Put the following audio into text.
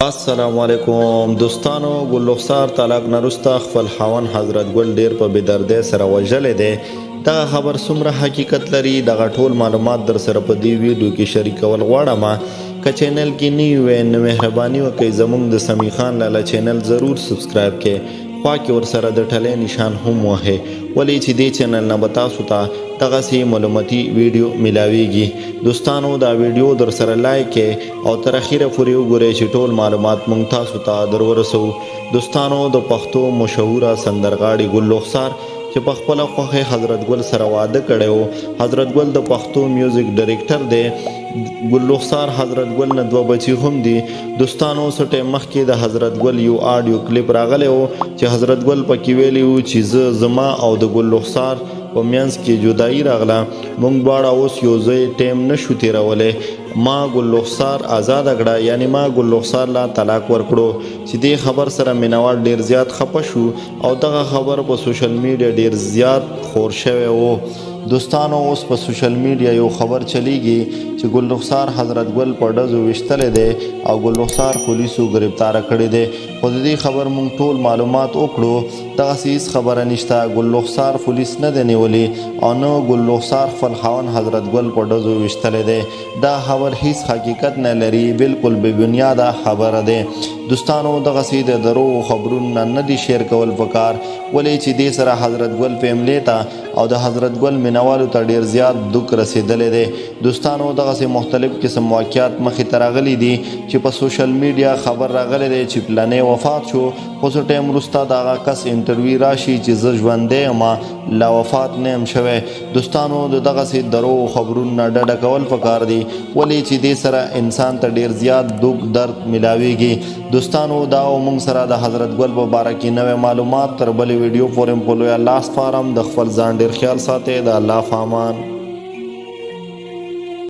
السلام علیکم دوستانو. ګل رخسار طلاق نه وروسته خپل خاوند حضرت ګل ډیر په بېدردۍ سره وژلی دی. دغه خبر څومره حقیقت لري دغه ټول معلومات در سره په دې ویډیو کې شریکول غواړم. که چینل کې نه وئ نو مهرباني وکړئ زموږ د سمیع خان لالا چینل ضرور سبسکرایب کړئ. خوا کې ورسره د ټلۍ نشان هم وهئ ولې چې دې چینل نه به تاسو ته دغسې معلوماتي ویډیو میلاویږي. دوستانو دا ویډیو در سره لایک کړئ او تر اخره پورې وګورئ چې ټول معلومات موږ تاسو ته در ورسوو. دوستانو د پښتو مشهوره سندرغاړي ګل رخسار چې په خپله خوښۍ حضرت ګل سره واده کړی و. حضرت ګل د پښتو میوزیک ډایرکټر دی. ګل رخسار حضرت ګل نه 2 بچي هم دي. دوستانو څه ټایم مخکې د حضرت ګل یو آډیو کلیپ راغلی و چې حضرت ګل پکې ویلی و چې زما او د ګل رخسار په منځ کې جدایي راغله. موږ دواړه اوس یو ځای ټایم نشو تېرولی. ما ګل رخسار آزاده کړه یعنی ما ګل رخسار لا طلاق ورکړو چې دې خبر سره مینوال ډیر زیات خفه شو او دغه خبر په سوشل میډیا ډیر زیات خور شوی و. دوستانو اوس په سوشل میډیا یو خبر چلیږي چې ګل رخسار حضرت ګل په ډزو ویشتلی دی او ګل رخسار پولیسو گرفتاره کړی دی. خو د دې خبر موږ ټول معلومات وکړو. دغسې هېڅ خبره نشته. ګل رخسار پولیس نه دی نیولی او نه ګل رخسار خپل خاوند حضرت ګل په ډزو ویشتلی دی. دا خبر هیڅ حقیقت نه لري. بالکل بې بنیاده خبره دی. دوستانو دغسې د دروغو خبرونه نه دي شیر کول پکار ولې چې دې سره حضرت ګل فیملی ته او د حضرت ګل مینوالو ته ډیر زیات دک رسېدلی دی. دوستانو دغسې مختلف قسم واقعات مخې ته راغلي دي چې په سوشل میډیا خبر راغلی دی چې پلانی وفات شو. خو څه ټایم وروسته د هغه کس انټرویو راشي چې زه ژوندی یم لا وفات نه یم شوی. دوستانو د دغسې دروغو خبرونو نه ډډه کول پکار دي ولې چې دې سره انسان ته ډیر زیات دک درد میلاویږي. دوستانو دا او موږ سره د حضرت ګل په باره کې نوې معلومات تر بلې ویډیو پورې په لویه لاس سپارم. د خپل ځان ډیر خیال ساتئ. د الله په امان.